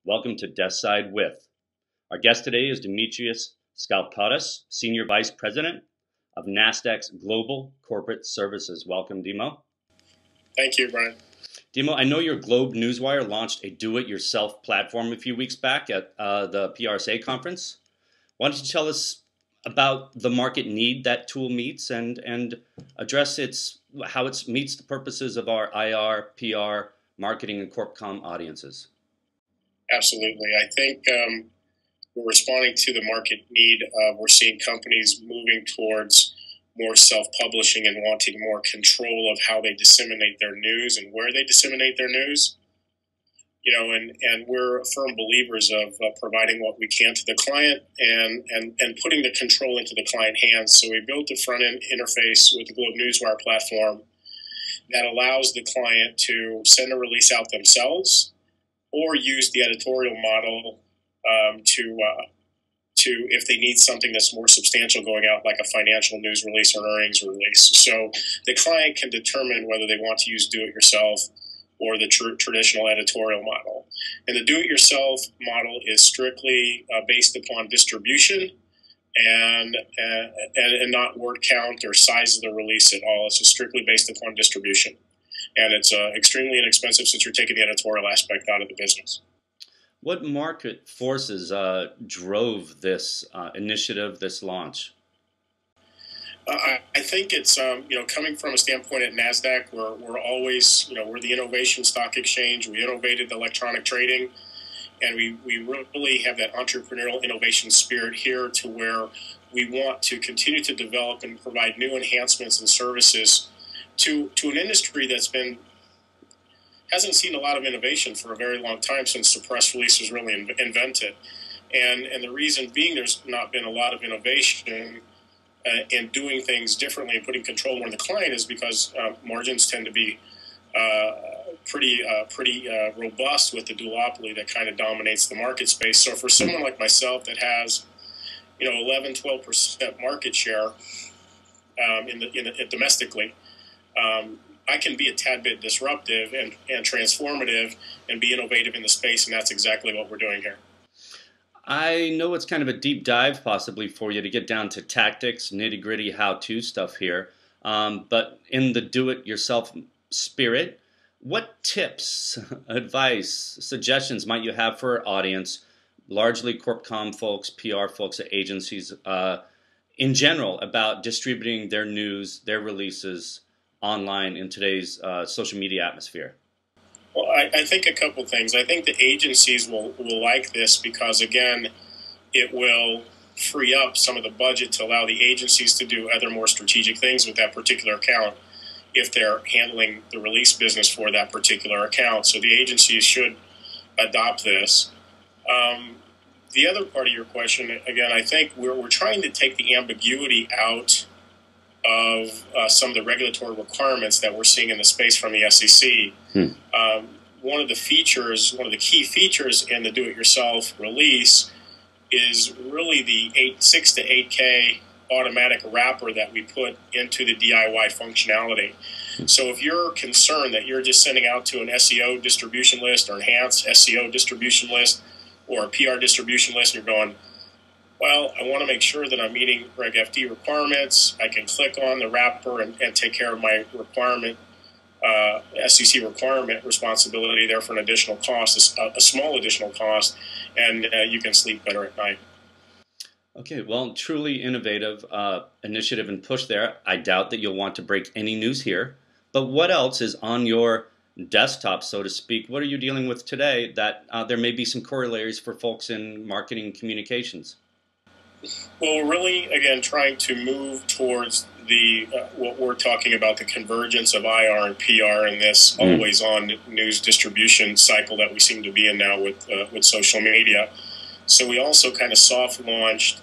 Welcome to Deskside with. Our guest today is Demetrios Skalkotos, Senior Vice President of Nasdaq's Global Corporate Services. Welcome, Demo. Thank you, Brian. Demo, I know your Globe Newswire launched a do-it-yourself platform a few weeks back at the PRSA conference. Why don't you tell us about the market need that tool meets and address how it meets the purposes of our IR, PR, marketing, and corp comm audiences? Absolutely. I think we're responding to the market need. We're seeing companies moving towards more self-publishing and wanting more control of how they disseminate their news and where they disseminate their news. And we're firm believers of providing what we can to the client and putting the control into the client hands. So we built a front-end interface with the Globe Newswire platform that allows the client to send a release out themselves or use the editorial model to if they need something that's more substantial going out, like a financial news release or an earnings release. So the client can determine whether they want to use do-it-yourself or the traditional editorial model. And the do-it-yourself model is strictly based upon distribution and not word count or size of the release at all. It's just strictly based upon distribution. And it's extremely inexpensive since you're taking the editorial aspect out of the business. What market forces drove this initiative, this launch? I think it's coming from a standpoint at Nasdaq, we're always we're the innovation stock exchange. We innovated electronic trading, and we really have that entrepreneurial innovation spirit here, to where we want to continue to develop and provide new enhancements and services to an industry that's hasn't seen a lot of innovation for a very long time, since the press release was really invented. And the reason being, there's not been a lot of innovation in doing things differently and putting control on the client, is because margins tend to be pretty robust with the duopoly that kind of dominates the market space. So for someone like myself that has 11-12% market share domestically, I can be a tad bit disruptive and transformative and be innovative in the space, and that's exactly what we're doing here. I know it's kind of a deep dive possibly for you to get down to tactics, nitty-gritty how-to stuff here, but in the do-it-yourself spirit, what tips, advice, suggestions might you have for our audience, largely corp comm folks, PR folks at agencies, in general, about distributing their news, their releases online in today's social media atmosphere? Well, I think a couple things. I think the agencies will like this because, again, it will free up some of the budget to allow the agencies to do other more strategic things with that particular account if they're handling the release business for that particular account. So the agencies should adopt this. The other part of your question, again, I think we're trying to take the ambiguity out of some of the regulatory requirements that we're seeing in the space from the SEC. One of the key features in the do-it-yourself release is really the 6 to 8K automatic wrapper that we put into the DIY functionality. So if you're concerned that you're just sending out to an SEO distribution list or enhanced SEO distribution list or a PR distribution list, and you're going, well, I want to make sure that I'm meeting Reg FD requirements. I can click on the wrapper and take care of my SEC requirement responsibility there for an additional cost, a small additional cost, and you can sleep better at night. Okay, well, truly innovative initiative and push there. I doubt that you'll want to break any news here, but what else is on your desktop, so to speak? What are you dealing with today that there may be some corollaries for folks in marketing and communications? Well, we're really, again, trying to move towards what we're talking about, the convergence of IR and PR in this always-on news distribution cycle that we seem to be in now with social media. So we also kind of soft-launched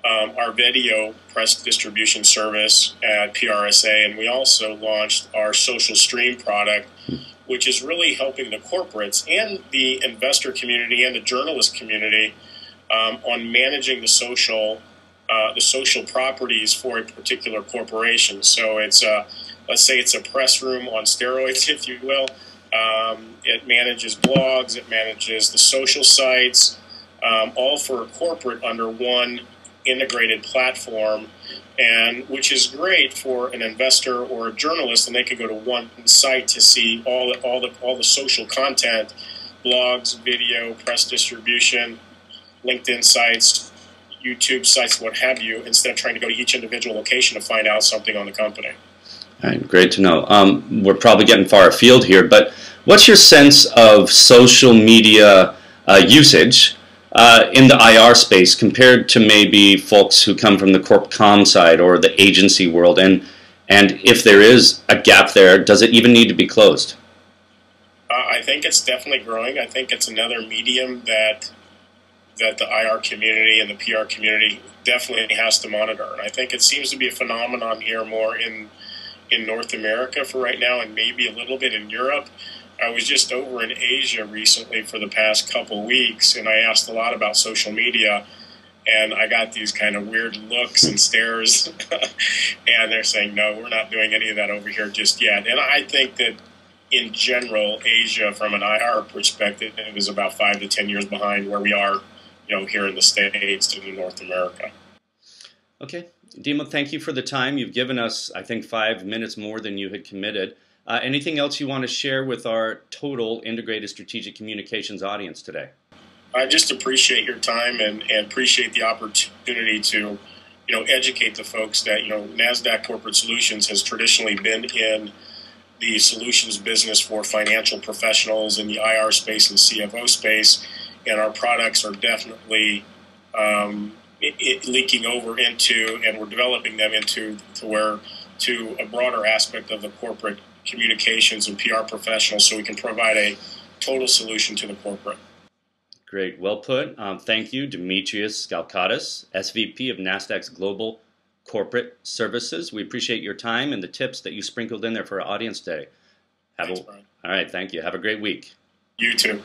our video press distribution service at PRSA, and we also launched our social stream product, which is really helping the corporates and the investor community and the journalist community on managing the social properties for a particular corporation. So it's let's say it's a press room on steroids, if you will, It manages blogs. It manages the social sites, all for corporate under one integrated platform, and which is great for an investor or a journalist, and they can go to one site to see all the social content, blogs, video, press distribution, LinkedIn sites, YouTube sites, what have you, instead of trying to go to each individual location to find out something on the company. All right, great to know. We're probably getting far afield here, but what's your sense of social media usage in the IR space compared to maybe folks who come from the corp comm side or the agency world? And if there is a gap there, does it even need to be closed? I think it's definitely growing. I think it's another medium that the IR community and the PR community definitely has to monitor. And I think it seems to be a phenomenon here more in North America for right now, and maybe a little bit in Europe. I was just over in Asia recently for the past couple weeks, and I asked a lot about social media, and I got these kind of weird looks and stares, and they're saying, no, we're not doing any of that over here just yet. And I think that in general, Asia, from an IR perspective, is about 5 to 10 years behind where we are, here in the States and in North America. Okay. Dima, thank you for the time. You've given us, I think, 5 minutes more than you had committed. Anything else you want to share with our total integrated strategic communications audience today? I just appreciate your time and appreciate the opportunity to, educate the folks that, Nasdaq Corporate Solutions has traditionally been in the solutions business for financial professionals in the IR space and CFO space, and our products are definitely leaking over into, and we're developing them into to a broader aspect of the corporate communications and PR professionals, so we can provide a total solution to the corporate. Great, well put. Thank you, Demetrios Skalkotos, SVP of Nasdaq's Global Corporate Services. We appreciate your time and the tips that you sprinkled in there for our audience today. Thanks, Brian. All right, thank you. Have a great week. You too.